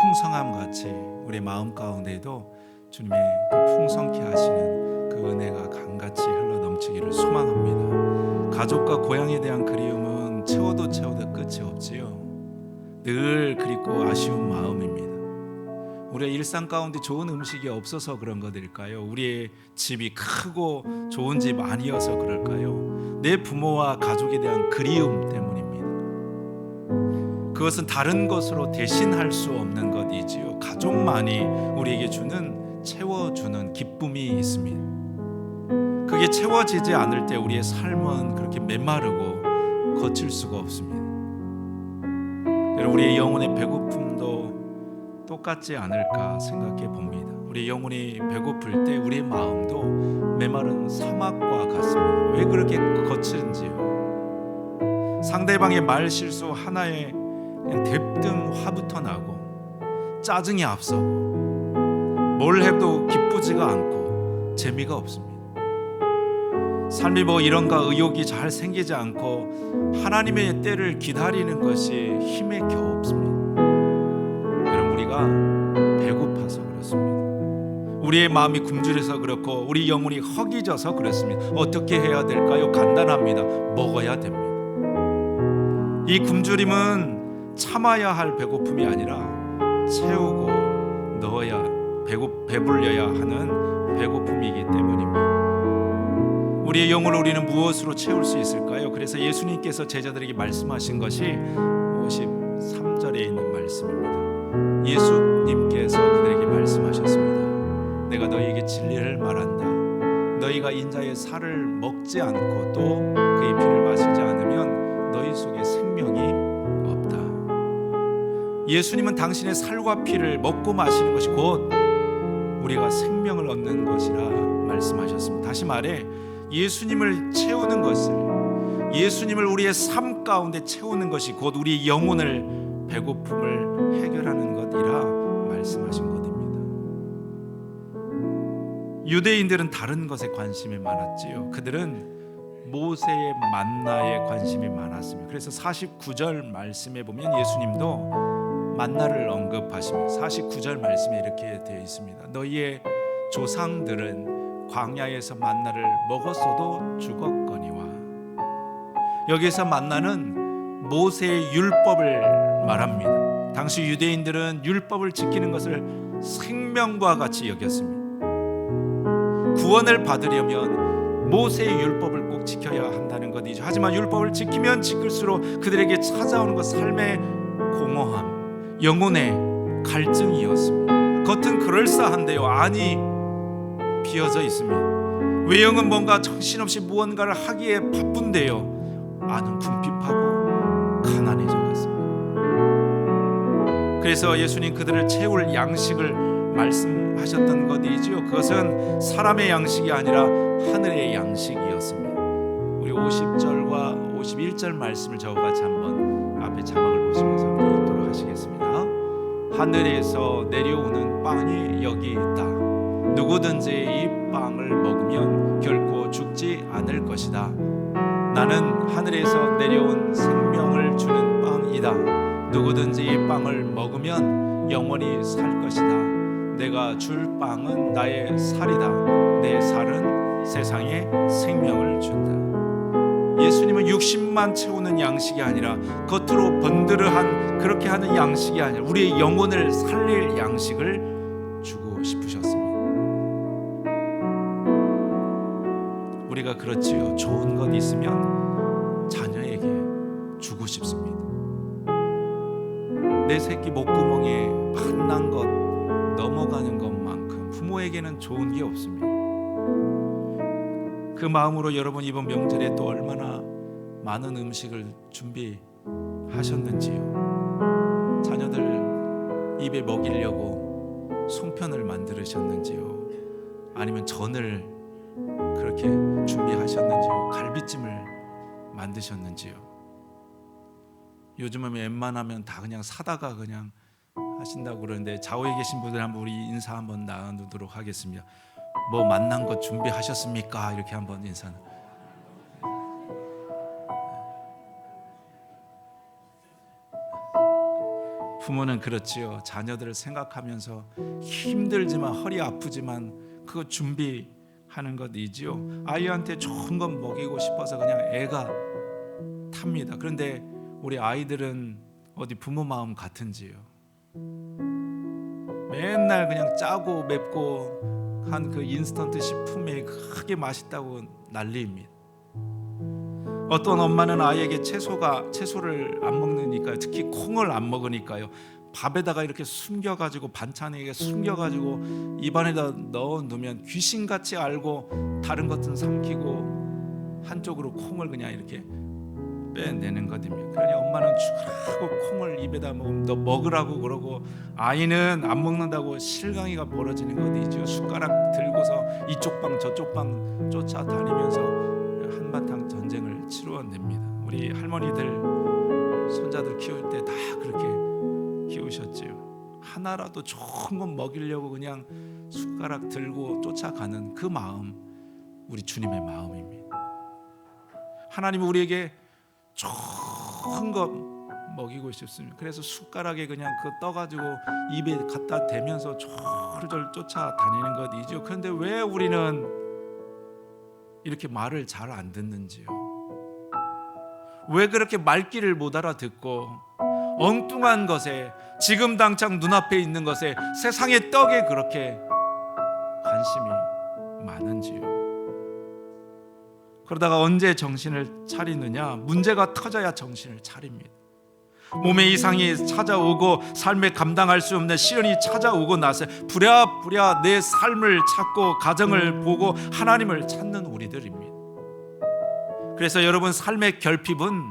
풍성함 같이 우리 마음 가운데에도 주님의 그 풍성케 하시는 그 은혜가 강같이 흘러 넘치기를 소망합니다. 가족과 고향에 대한 그리움은 채워도 끝이 없지요. 늘 그립고 아쉬운 마음입니다. 우리의 일상 가운데 좋은 음식이 없어서 그런 것일까요? 우리의 집이 크고 좋은 집 아니어서 그럴까요? 내 부모와 가족에 대한 그리움 때문입니다. 그것은 다른 것으로 대신할 수 없는 것이지요. 가족만이 우리에게 주는 채워주는 기쁨이 있습니다. 그게 채워지지 않을 때 우리의 삶은 그렇게 메마르고 거칠 수가 없습니다. 우리의 영혼의 배고픔도 똑같지 않을까 생각해 봅니다. 우리 영혼이 배고플 때 우리의 마음도 메마른 사막과 같습니다. 왜 그렇게 거칠은지요. 상대방의 말 실수 하나에 그냥 대뜸 화부터 나고 짜증이 앞서고 뭘 해도 기쁘지가 않고 재미가 없습니다. 삶이 뭐 이런가 의욕이 잘 생기지 않고 하나님의 때를 기다리는 것이 힘에 겨우 없습니다. 여러분, 우리가 배고파서 그렇습니다. 우리의 마음이 굶주려서 그렇고 우리 영혼이 허기져서 그렇습니다. 어떻게 해야 될까요? 간단합니다. 먹어야 됩니다. 이 굶주림은 참아야 할 배고픔이 아니라 채우고 넣어야 배불려야 하는 배고픔이기 때문입니다. 우리의 영혼을 우리는 무엇으로 채울 수 있을까요? 그래서 예수님께서 제자들에게 말씀하신 것이 53절에 있는 말씀입니다. 예수님께서 그들에게 말씀하셨습니다. 내가 너희에게 진리를 말한다. 너희가 인자의 살을 먹지 않고 또 그의 피를 마시지 않으면 너희 속에 생명이 없다. 예수님은 당신의 살과 피를 먹고 마시는 것이 곧 우리가 생명을 얻는 것이라 말씀하셨습니다. 다시 말해 예수님을 채우는 것을, 예수님을 우리의 삶 가운데 채우는 것이 곧 우리 영혼을 배고픔을 해결하는 것이라 말씀하신 것입니다. 유대인들은 다른 것에 관심이 많았지요. 그들은 모세의 만나에 관심이 많았습니다. 그래서 49절 말씀에 보면 예수님도 만나를 언급하십니다. 49절 말씀에 이렇게 되어 있습니다. 너희의 조상들은 광야에서 만나를 먹었어도 죽었거니와. 여기서 만나는 모세의 율법을 말합니다. 당시 유대인들은 율법을 지키는 것을 생명과 같이 여겼습니다. 구원을 받으려면 모세의 율법을 꼭 지켜야 한다는 것이죠. 하지만 율법을 지키면 지킬수록 그들에게 찾아오는 것 삶의 공허함, 영혼의 갈증이었습니다. 겉은 그럴싸한데요, 안이 비어져 있습니다. 외형은 뭔가 정신없이 무언가를 하기에 바쁜데요, 안은 궁핍하고 가난해져 갔습니다. 그래서 예수님 그들을 채울 양식을 말씀하셨던 것이지요. 그것은 사람의 양식이 아니라 하늘의 양식이었습니다. 우리 50절과 51절 말씀을 저와 같이 한번 앞에 자막을 보시면서 읽도록 하시겠습니다. 하늘에서 내려오는 빵이 여기 있다. 누구든지 이 빵을 먹으면 결코 죽지 않을 것이다. 나는 하늘에서 내려온 생명을 주는 빵이다. 누구든지 이 빵을 먹으면 영원히 살 것이다. 내가 줄 빵은 나의 살이다. 내 살은 세상에 생명을 준다. 예수님은 60만 채우는 양식이 아니라 겉으로 번드르한 그렇게 하는 양식이 아니라 우리의 영혼을 살릴 양식을 주고 싶으셨습니다. 우리가 그렇지요. 좋은 것 있으면 자녀에게 주고 싶습니다. 내 새끼 목구멍에 반난 것 넘어가는 것만큼 부모에게는 좋은 게 없습니다. 그 마음으로 여러분 이번 명절에 또 얼마나 많은 음식을 준비하셨는지요. 자녀들 입에 먹이려고 송편을 만드셨는지요. 아니면 전을 그렇게 준비하셨는지요. 갈비찜을 만드셨는지요. 요즘은 웬만하면 다 그냥 사다가 그냥 하신다고 그러는데 좌우에 계신 분들 한번 우리 인사 한번 나누도록 하겠습니다. 뭐 만난 것 준비하셨습니까? 이렇게 한번 인사. 부모는 그렇지요. 자녀들을 생각하면서 힘들지만 허리 아프지만 그거 준비하는 것이지요. 아이한테 좋은 건 먹이고 싶어서 그냥 애가 탑니다. 그런데 우리 아이들은 어디 부모 마음 같은지요. 맨날 그냥 짜고 맵고 한 그 인스턴트 식품이 크게 맛있다고 난리입니다. 어떤 엄마는 아이에게 채소를 안 먹으니까요, 특히 콩을 안 먹으니까요, 밥에다가 이렇게 숨겨가지고 반찬에 숨겨가지고 입안에다 넣어 놓으면 귀신같이 알고 다른 것은 삼키고 한쪽으로 콩을 그냥 이렇게 빼내는 거거든요. 그러니 엄마는 죽으라고 콩을 입에다 너 먹으라고 그러고, 아이는 안 먹는다고 실강이가 벌어지는 것이죠. 숟가락 들고서 이쪽 방 저쪽 방 쫓아다니면서 한바탕 전쟁을 치루어냅니다. 우리 할머니들 손자들 키울 때 다 그렇게 키우셨지요. 하나라도 좋은 건 먹이려고 그냥 숟가락 들고 쫓아가는 그 마음, 우리 주님의 마음입니다. 하나님은 우리에게 좋은 거 먹이고 싶습니다. 그래서 숟가락에 그냥 그 떠가지고 입에 갖다 대면서 졸졸 쫓아다니는 것이죠. 그런데 왜 우리는 이렇게 말을 잘 안 듣는지요? 왜 그렇게 말귀를 못 알아듣고 엉뚱한 것에, 지금 당장 눈앞에 있는 것에, 세상의 떡에 그렇게 관심이 많은지요? 그러다가 언제 정신을 차리느냐? 문제가 터져야 정신을 차립니다. 몸에 이상이 찾아오고 삶에 감당할 수 없는 시련이 찾아오고 나서 부랴부랴 내 삶을 찾고 가정을 보고 하나님을 찾는 우리들입니다. 그래서 여러분, 삶의 결핍은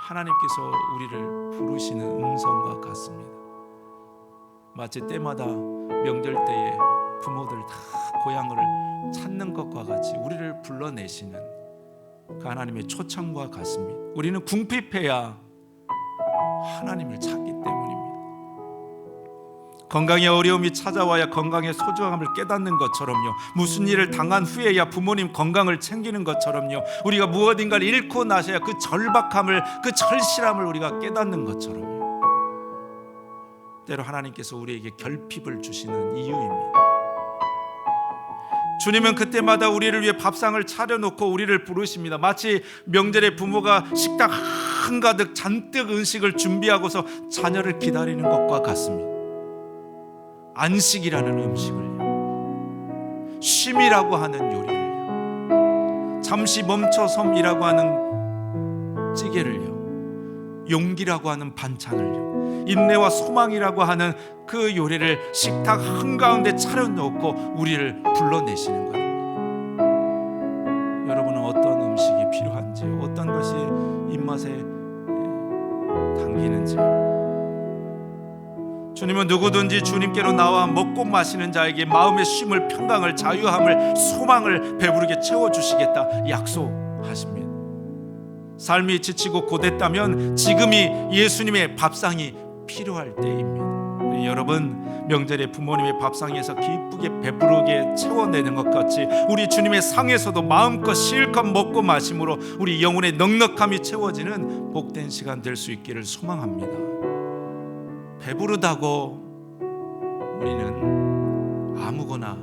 하나님께서 우리를 부르시는 음성과 같습니다. 마치 때마다 명절 때에 부모들 다 고향을 찾는 것과 같이 우리를 불러내시는 그 하나님의 초청과 같습니다. 우리는 궁핍해야 하나님을 찾기 때문입니다. 건강의 어려움이 찾아와야 건강의 소중함을 깨닫는 것처럼요, 무슨 일을 당한 후에야 부모님 건강을 챙기는 것처럼요, 우리가 무엇인가를 잃고 나서야 그 절박함을, 그 절실함을 우리가 깨닫는 것처럼요, 때로 하나님께서 우리에게 결핍을 주시는 이유입니다. 주님은 그때마다 우리를 위해 밥상을 차려놓고 우리를 부르십니다. 마치 명절에 부모가 식탁 한가득 잔뜩 음식을 준비하고서 자녀를 기다리는 것과 같습니다. 안식이라는 음식을요, 쉼이라고 하는 요리를요, 잠시 멈춰섬이라고 하는 찌개를요, 용기라고 하는 반찬을요, 인내와 소망이라고 하는 그 요리를 식탁 한가운데 차려놓고 우리를 불러내시는 겁니다. 여러분은 어떤 음식이 필요한지요? 어떤 것이 입맛에 당기는지요? 주님은 누구든지 주님께로 나와 먹고 마시는 자에게 마음의 쉼을, 평강을, 자유함을, 소망을 배부르게 채워주시겠다 약속하십니다. 삶이 지치고 고됐다면 지금이 예수님의 밥상이 필요할 때입니다. 여러분, 명절에 부모님의 밥상에서 기쁘게 배부르게 채워내는 것 같이 우리 주님의 상에서도 마음껏 실컷 먹고 마심으로 우리 영혼의 넉넉함이 채워지는 복된 시간 될 수 있기를 소망합니다. 배부르다고 우리는 아무거나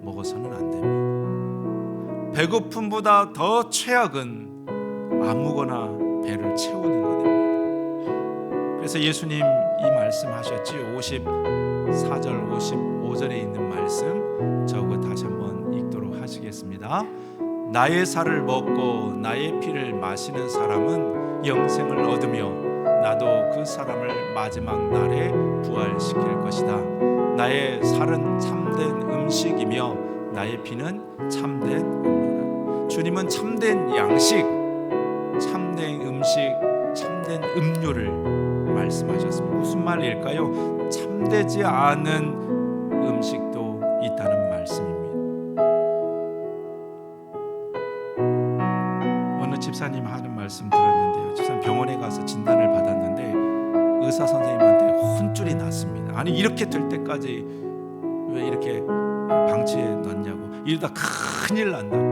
먹어서는 안 됩니다. 배고픔보다 더 최악은 아무거나 배를 채우는 것입니다. 그래서 예수님 이 말씀하셨지요. 54절 55절에 있는 말씀, 저거 다시 한번 읽도록 하시겠습니다. 나의 살을 먹고 나의 피를 마시는 사람은 영생을 얻으며 나도 그 사람을 마지막 날에 부활시킬 것이다. 나의 살은 참된 음식이며 나의 피는 참된 음료라. 주님은 참된 양식, 참된 음식, 참된 음료를 말씀하셨습니다. 무슨 말일까요? 참되지 않은 음식도 있다는 말씀입니다. 어느 집사님 하는 말씀 들었는데요, 집사님 병원에 가서 진단을 받았는데 의사 선생님한테 혼쭐이 났습니다. 아니, 이렇게 될 때까지 왜 이렇게 방치해 놨냐고, 이러다 큰일 난다고,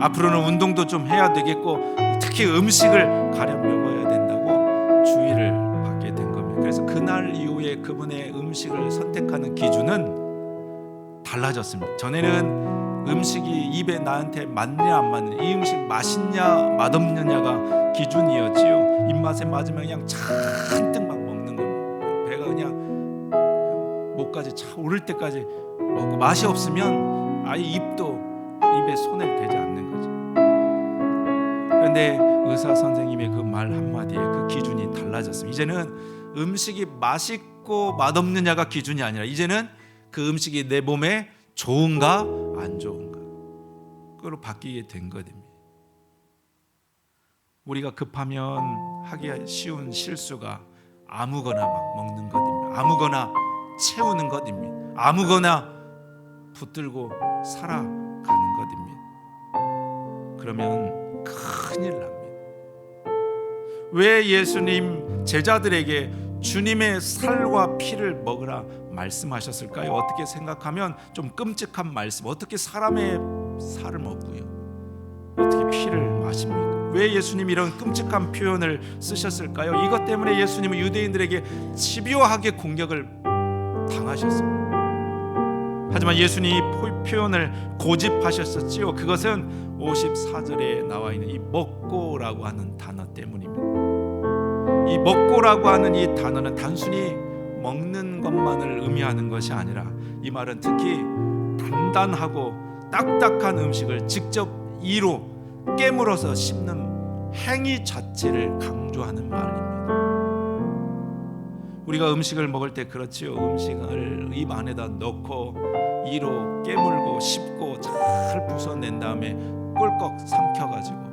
앞으로는 운동도 좀 해야 되겠고 특히 음식을 가려 먹어야 된다고 주의를 받게 된 겁니다. 그래서 그래서 그날 이후에 그분의 음식을 선택하는 기준은 달라졌습니다. 전에는 음식이 입에 나한테 맞냐 안 맞냐, 이 음식 맛있냐 맛없느냐가 기준이었지요. 입맛에 맞으면 그냥 잔뜩 막 먹는 겁니다. 배가 그냥 목까지 차 오를 때까지 먹고, 맛이 없으면 아예 입에 손을 대지 않는 거죠. 그런데 의사 선생님의 그 말 한마디에 그 기준이 달라졌습니다. 이제는 음식이 맛있고 맛없느냐가 기준이 아니라 이제는 그 음식이 내 몸에 좋은가 안 좋은가, 그걸로 바뀌게 된 거입니다. 우리가 급하면 하기 쉬운 실수가 아무거나 막 먹는 것입니다. 아무거나 채우는 것입니다. 아무거나 붙들고 살아가는 것입니다. 그러면 큰일 납니다. 왜 예수님 제자들에게 주님의 살과 피를 먹으라 말씀하셨을까요? 어떻게 생각하면 좀 끔찍한 말씀. 어떻게 사람의 살을 먹고요, 어떻게 피를 마십니까? 왜 예수님이 이런 끔찍한 표현을 쓰셨을까요? 이것 때문에 예수님은 유대인들에게 집요하게 공격을 당하셨습니다. 하지만 예수님이 표현을 고집하셨었지요. 그것은 54절에 나와 있는 이 먹고라고 하는 단어 때문입니다. 이 먹고라고 하는 이 단어는 단순히 먹는 것만을 의미하는 것이 아니라, 이 말은 특히 단단하고 딱딱한 음식을 직접 이로 깨물어서 씹는 행위 자체를 강조하는 말입니다. 우리가 음식을 먹을 때 그렇지요. 음식을 입 안에다 넣고 이로 깨물고 씹고 잘 부숴낸 다음에 꿀꺽 삼켜가지고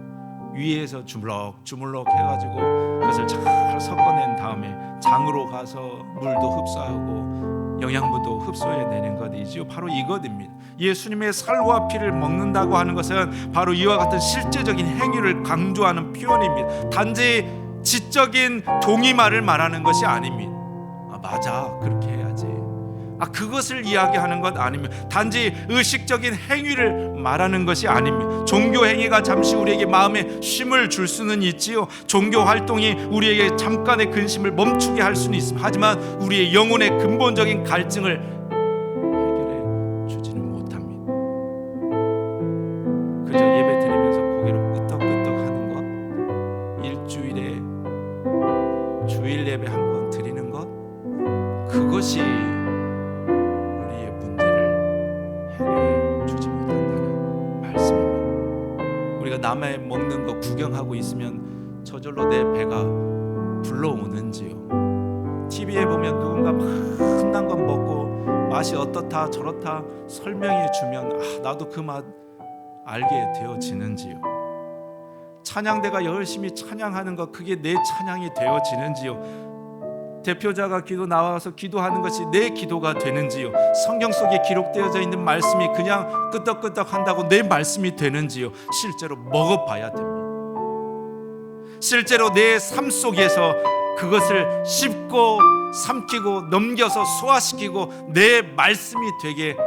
위에서 주물럭 해가지고 그것을 잘 섞어낸 다음에 장으로 가서 물도 흡수하고 영양분도 흡수해내는 것이지요. 바로 이것입니다. 예수님의 살과 피를 먹는다고 하는 것은 바로 이와 같은 실제적인 행위를 강조하는 표현입니다. 단지 지적인 동의말을 말하는 것이 아닙니다. 맞아, 그렇게 해야지, 그것을 이야기하는 것 아닙니다. 단지 의식적인 행위를 말하는 것이 아닙니다. 종교 행위가 잠시 우리에게 마음에 쉼을 줄 수는 있지요. 종교 활동이 우리에게 잠깐의 근심을 멈추게 할 수는 있습니다. 하지만 우리의 영혼의 근본적인 갈증을 해결해 주지는 못합니다. 그저 예배 드리면서 고개로 끄덕끄덕 하는 것, 일주일에 주일 예배 한 번 드리는 것, 그것이 우리의 문제를 해결해 주지 못한다는 말씀입니다. 우리가 남의 먹는 거 구경하고 있으면 저절로 내 배가 불러오는지요. TV에 보면 누군가 막 흔한 것 먹고 맛이 어떻다 저렇다 설명해 주면 나도 그 맛 알게 되어지는지요. 찬양대가 열심히 찬양하는 것, 그게 내 찬양이 되어지는지요. 대표자가 기도 나와서 기도하는 것이 내 기도가 되는지요. 성경 속에 기록되어져 있는 말씀이 그냥 끄덕끄덕 한다고 내 말씀이 되는지요. 실제로 먹어봐야 됩니다. 실제로 내 삶 속에서 그것을 씹고 삼키고 넘겨서 소화시키고 내 말씀이 되게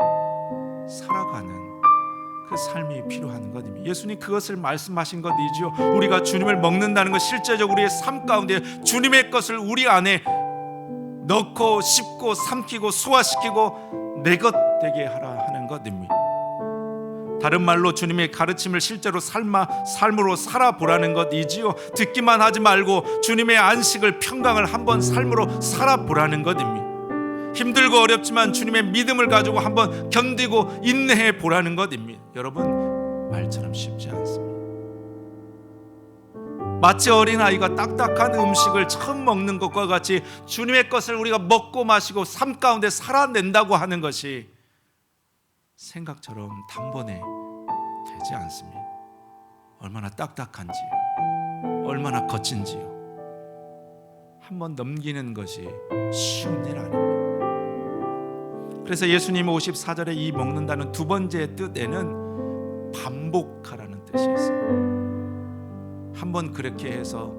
살아가는 그 삶이 필요한 것입니다. 예수님 그것을 말씀하신 것이죠. 우리가 주님을 먹는다는 것, 실제적으로 우리의 삶 가운데 주님의 것을 우리 안에 넣고 씹고 삼키고 소화시키고 내 것 되게 하라 하는 것입니다. 다른 말로 주님의 가르침을 실제로 삶으로 살아보라는 것이지요. 듣기만 하지 말고 주님의 안식을, 평강을 한번 삶으로 살아보라는 것입니다. 힘들고 어렵지만 주님의 믿음을 가지고 한번 견디고 인내해 보라는 것입니다. 여러분, 말처럼 쉽지 않습니다. 마치 어린아이가 딱딱한 음식을 처음 먹는 것과 같이 주님의 것을 우리가 먹고 마시고 삶 가운데 살아낸다고 하는 것이 생각처럼 단번에 되지 않습니다. 얼마나 딱딱한지요, 얼마나 거친지요. 한번 넘기는 것이 쉬운 일 아닙니다. 그래서 예수님 54절에 이 먹는다는 두 번째 뜻에는 반복하라는 뜻이 있습니다. 한번 그렇게 해서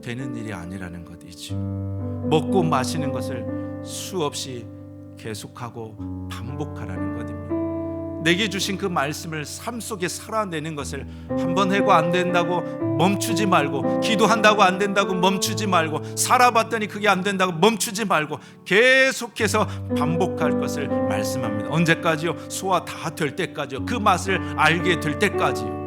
되는 일이 아니라는 것이죠. 먹고 마시는 것을 수없이 계속하고 반복하라는 것입니다. 내게 주신 그 말씀을 삶 속에 살아내는 것을 한번 해고 안 된다고 멈추지 말고, 기도한다고 안 된다고 멈추지 말고, 살아봤더니 그게 안 된다고 멈추지 말고 계속해서 반복할 것을 말씀합니다. 언제까지요? 소화 다 될 때까지요. 그 맛을 알게 될 때까지요.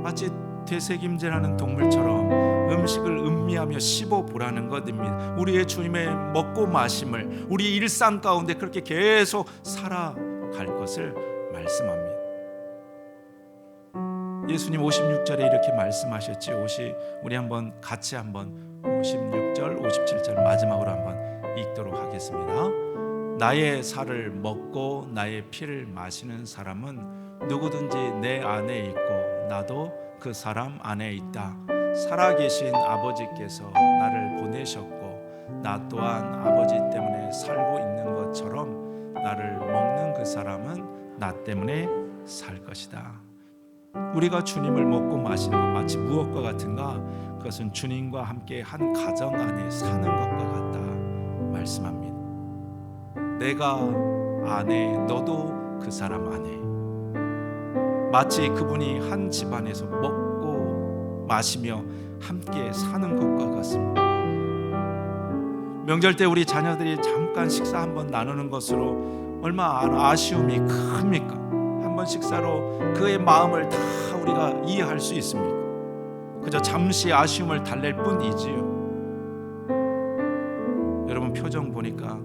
마치 되새김질하는 동물처럼 음식을 음미하며 씹어보라는 것입니다. 우리의 주님의 먹고 마심을 우리 일상 가운데 그렇게 계속 살아갈 것을 말씀합니다. 예수님 56절에 이렇게 말씀하셨지. 우리 한번 같이 한번 56절 57절 마지막으로 한번 읽도록 하겠습니다. 나의 살을 먹고 나의 피를 마시는 사람은 누구든지 내 안에 있고 나도 그 사람 안에 있다. 살아계신 아버지께서 나를 보내셨고 나 또한 아버지 때문에 살고 있는 것처럼 나를 먹는 그 사람은 나 때문에 살 것이다. 우리가 주님을 먹고 마시는 것 마치 무엇과 같은가? 그것은 주님과 함께 한 가정 안에 사는 것과 같다 말씀합니다. 내가 안에, 너도 그 사람 안에, 마치 그분이 한 집안에서 먹고 마시며 함께 사는 것과 같습니다. 명절 때 우리 자녀들이 잠깐 식사 한번 나누는 것으로 얼마나 아쉬움이 큽니까? 한번 식사로 그의 마음을 다 우리가 이해할 수 있습니까? 그저 잠시 아쉬움을 달랠 뿐이지요. 여러분 표정 보니까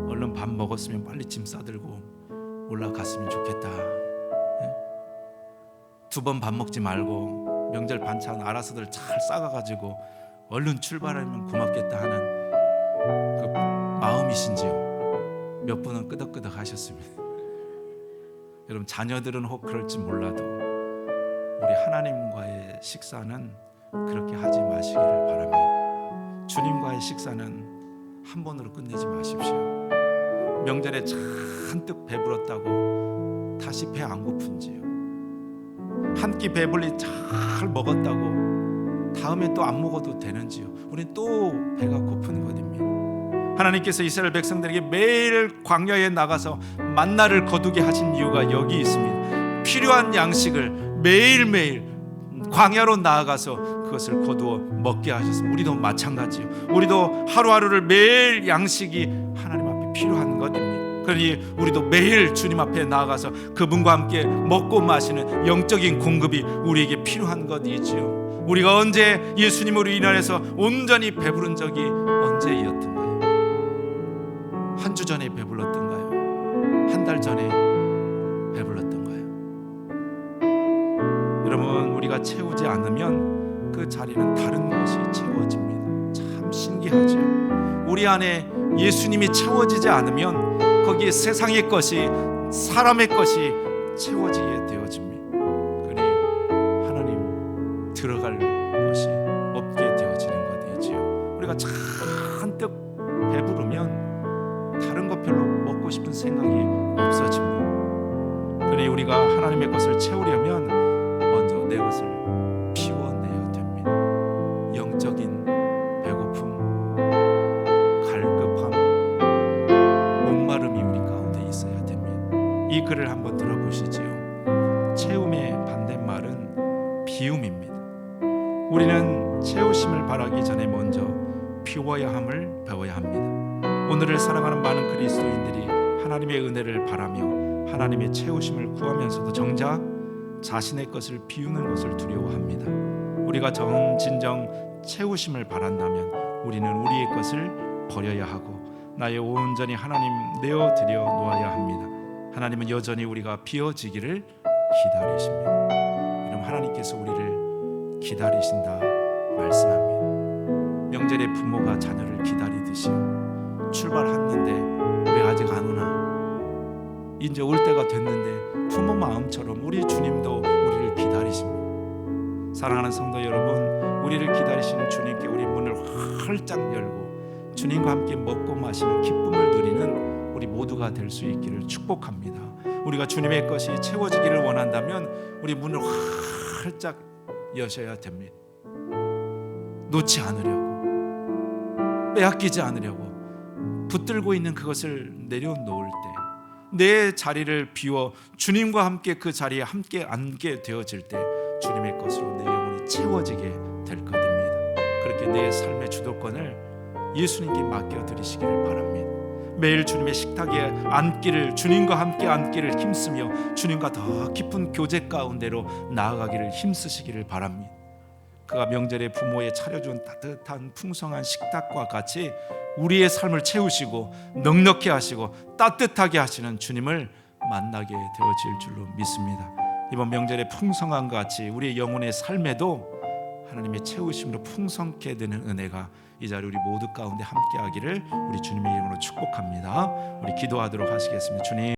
얼른 밥 먹었으면 빨리 짐 싸들고 올라갔으면 좋겠다. 두 번 밥 먹지 말고 명절 반찬 알아서들 잘 싸가가지고 얼른 출발하면 고맙겠다 하는 그 마음이신지요? 몇 분은 끄덕끄덕 하셨습니다. 여러분 자녀들은 혹 그럴지 몰라도 우리 하나님과의 식사는 그렇게 하지 마시기를 바랍니다. 주님과의 식사는 한 번으로 끝내지 마십시오. 명절에 잔뜩 배불렀다고 다시 배 안 고픈지요? 한 끼 배불리 잘 먹었다고 다음에 또 안 먹어도 되는지요? 우리는 또 배가 고픈 것입니다. 하나님께서 이스라엘 백성들에게 매일 광야에 나가서 만나를 거두게 하신 이유가 여기 있습니다. 필요한 양식을 매일매일 광야로 나아가서 그것을 거두어 먹게 하셨습니다. 우리도 마찬가지요. 우리도 하루하루를 매일 양식이 하나님 앞에 필요한 것입니다. 그러니 우리도 매일 주님 앞에 나아가서 그분과 함께 먹고 마시는 영적인 공급이 우리에게 필요한 것이지요. 우리가 언제 예수님으로 인하여서 온전히 배부른 적이 언제였던가요? 한 주 전에 배불렀던가요? 한 달 전에 배불렀던가요? 여러분 우리가 채우지 않으면 그 자리는 다른 것이 채워집니다. 참 신기하죠. 우리 안에 예수님이 채워지지 않으면 거기에 세상의 것이, 사람의 것이 채워지게 되어집니다. 그러니 하나님 들어갈 것이 없게 되어지는 것이지요. 우리가 잔뜩 배부르면 다른 것 별로 먹고 싶은 생각이 없어집니다. 그러니 우리가 하나님의 것을 채우려면 먼저 내 것을 비워내야 됩니다. 영적인 배고픔, 갈급함, 목마름이 우리 가운데 있어야 됩니다. 이 글을 한번 들어보시지요. 채움의 반대말은 비움입니다. 우리는 채우심을 바라기 전에 먼저 비워야 함을 배워야 합니다. 오늘을 살아가는 많은 그리스도인들이 하나님의 은혜를 바라며 하나님의 채우심을 구하면서도 정작 자신의 것을 비우는 것을 두려워합니다. 우리가 진정 채우심을 바란다면 우리는 우리의 것을 버려야 하고 나의 온전히 하나님 내어드려 놓아야 합니다. 하나님은 여전히 우리가 비워지기를 기다리십니다. 여러분 하나님께서 우리를 기다리신다 말씀합니다. 명절에 부모가 자녀를 기다리듯이 출발했는데 왜 아직 안 오나? 이제 올 때가 됐는데 부모 마음처럼 우리 주님도 우리를 기다리십니다. 사랑하는 성도 여러분, 우리를 기다리시는 주님께 우리 문을 활짝 열고 주님과 함께 먹고 마시는 기쁨을 누리는 우리 모두가 될 수 있기를 축복합니다. 우리가 주님의 것이 채워지기를 원한다면 우리 문을 활짝 여셔야 됩니다. 놓지 않으려고, 빼앗기지 않으려고 붙들고 있는 그것을 내려놓을 때 내 자리를 비워 주님과 함께 그 자리에 함께 앉게 되어질 때 주님의 것으로 내 영혼이 채워지게 될 것입니다. 그렇게 내 삶의 주도권을 예수님께 맡겨드리시기를 바랍니다. 매일 주님의 식탁에 앉기를, 주님과 함께 앉기를 힘쓰며 주님과 더 깊은 교제 가운데로 나아가기를 힘쓰시기를 바랍니다. 그가 명절에 부모에 차려준 따뜻한 풍성한 식탁과 같이 우리의 삶을 채우시고 넉넉히 하시고 따뜻하게 하시는 주님을 만나게 되어질 줄로 믿습니다. 이번 명절의 풍성함과 같이 우리의 영혼의 삶에도 하나님의 채우심으로 풍성케 되는 은혜가 이 자리 우리 모두 가운데 함께하기를 우리 주님의 이름으로 축복합니다. 우리 기도하도록 하시겠습니다. 주님,